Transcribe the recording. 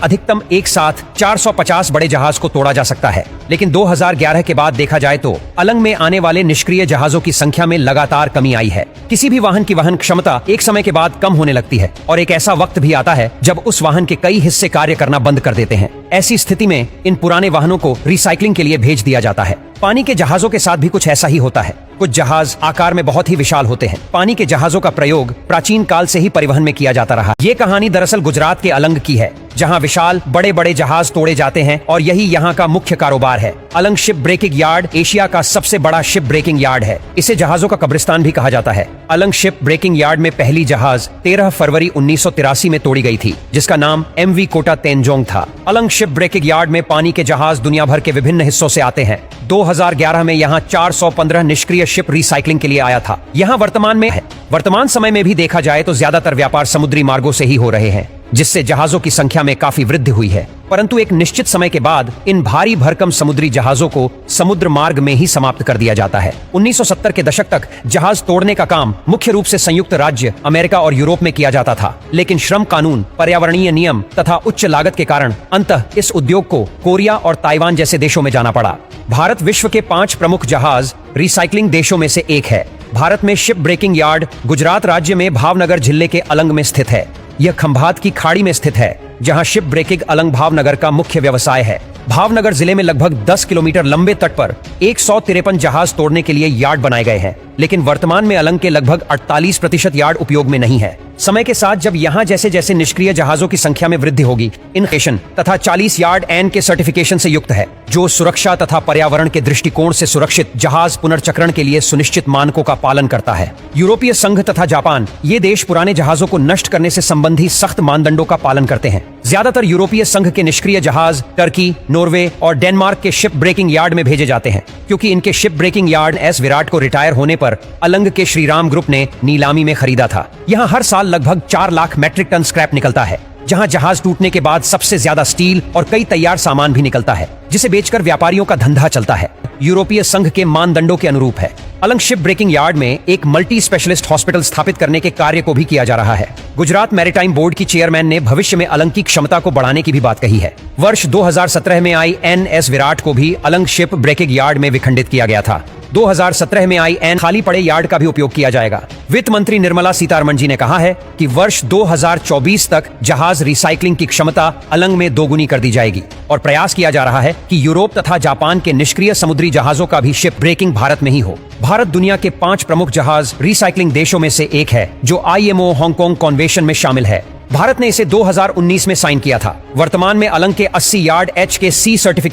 अधिकतम एक साथ 450 बड़े जहाज को तोड़ा जा सकता है। लेकिन 2011 के बाद देखा जाए तो अलंग में आने वाले निष्क्रिय जहाजों की संख्या में लगातार कमी आई है। किसी भी वाहन की वहन क्षमता एक समय के बाद कम होने लगती है और एक ऐसा वक्त भी आता है जब उस वाहन के कई हिस्से कार्य करना बंद कर देते हैं। ऐसी स्थिति में इन पुराने वाहनों को रिसाइकलिंग के लिए भेज दिया जाता है। पानी के जहाजों के साथ भी कुछ ऐसा ही होता है। कुछ जहाज आकार में बहुत ही विशाल होते हैं। पानी के जहाजों का प्रयोग प्राचीन काल से ही परिवहन में किया जाता रहा। ये कहानी दरअसल गुजरात के अलंग की है, जहां विशाल बड़े बड़े जहाज तोड़े जाते हैं और यही यहाँ का मुख्य कारोबार है। Alang ship breaking yard Asia का सबसे बड़ा शिप ब्रेकिंग यार्ड है। इसे जहाजों का कब्रिस्तान भी कहा जाता है। अलंग शिप ब्रेकिंग यार्ड में पहली जहाज 13 फरवरी 1983 में तोड़ी गई थी, जिसका नाम MV कोटा तेनजोंग था। अलंग शिप ब्रेकिंग यार्ड में पानी के जहाज दुनिया भर के विभिन्न हिस्सों से आते हैं। 2011 में यहाँ 415 निष्क्रिय शिप रिसाइकलिंग के लिए आया था। यहाँ वर्तमान समय में भी देखा जाए तो ज्यादातर व्यापार समुद्री मार्गों से ही हो रहे हैं, जिससे जहाजों की संख्या में काफी वृद्धि हुई है। परंतु एक निश्चित समय के बाद इन भारी भरकम समुद्री जहाजों को समुद्र मार्ग में ही समाप्त कर दिया जाता है। 1970 के दशक तक जहाज तोड़ने का काम मुख्य रूप से संयुक्त राज्य अमेरिका और यूरोप में किया जाता था, लेकिन श्रम कानून, पर्यावरणीय नियम तथा उच्च लागत के कारण अंततः इस उद्योग को कोरिया और ताइवान जैसे देशों में जाना पड़ा। भारत विश्व के 5 प्रमुख जहाज रिसाइकलिंग देशों में से एक है। भारत में शिप ब्रेकिंग यार्ड गुजरात राज्य में भावनगर जिले के अलंग में स्थित है। यह खंभात की खाड़ी में स्थित है, जहां शिप ब्रेकिंग अलंग भावनगर का मुख्य व्यवसाय है। भावनगर जिले में लगभग 10 किलोमीटर लंबे तट पर 153 जहाज तोड़ने के लिए यार्ड बनाए गए हैं, लेकिन वर्तमान में अलंग के लगभग 48% यार्ड उपयोग में नहीं है। समय के साथ जब यहाँ जैसे जैसे निष्क्रिय जहाजों की संख्या में वृद्धि होगी, इनकेशन तथा 40 यार्ड एन के सर्टिफिकेशन से युक्त है, जो सुरक्षा तथा पर्यावरण के दृष्टिकोण से सुरक्षित जहाज पुनर्चक्रण के लिए सुनिश्चित मानकों का पालन करता है। यूरोपीय संघ तथा जापान, ये देश पुराने जहाजों को नष्ट करने से संबंधी सख्त मानदंडों का पालन करते हैं। ज्यादातर यूरोपीय संघ के निष्क्रिय जहाज टर्की, नॉर्वे और डेनमार्क के शिप ब्रेकिंग यार्ड में भेजे जाते हैं, क्योंकि इनके ship breaking yard S Viraat को रिटायर होने पर अलंग के श्रीराम ग्रुप ने नीलामी में खरीदा था। यहाँ हर साल लगभग 4 लाख मैट्रिक टन स्क्रैप निकलता है, जहां जहाज टूटने के बाद सबसे ज्यादा स्टील और कई तैयार सामान भी निकलता है, जिसे बेचकर व्यापारियों का धंधा चलता है। यूरोपीय संघ के मानदंडों के अनुरूप है। अलंग शिप ब्रेकिंग यार्ड में एक मल्टी स्पेशलिस्ट हॉस्पिटल स्थापित करने के कार्य को भी किया जा रहा है। गुजरात मैरीटाइम बोर्ड की चेयरमैन ने भविष्य में अलंग की क्षमता को बढ़ाने की भी बात कही है। वर्ष 2017 में आई NS विराट को भी अलंग शिप ब्रेकिंग यार्ड में विखंडित किया गया था। 2017 में आई खाली पड़े यार्ड का भी उपयोग किया जाएगा। वित्त मंत्री निर्मला सीतारमण जी ने कहा है कि वर्ष 2024 तक जहाज रिसाइकलिंग की क्षमता अलंग में दोगुनी कर दी जाएगी और प्रयास किया जा रहा है कि यूरोप तथा जापान के निष्क्रिय समुद्री जहाजों का भी शिप ब्रेकिंग भारत में ही हो। भारत दुनिया के 5 प्रमुख जहाज रिसाइकलिंग देशों में से एक है, जो IMO हांगकांग कन्वेंशन में शामिल है। भारत ने इसे 2019 में साइन किया था। वर्तमान में अलंग के 80 यार्ड H के C सर्टिफिकेट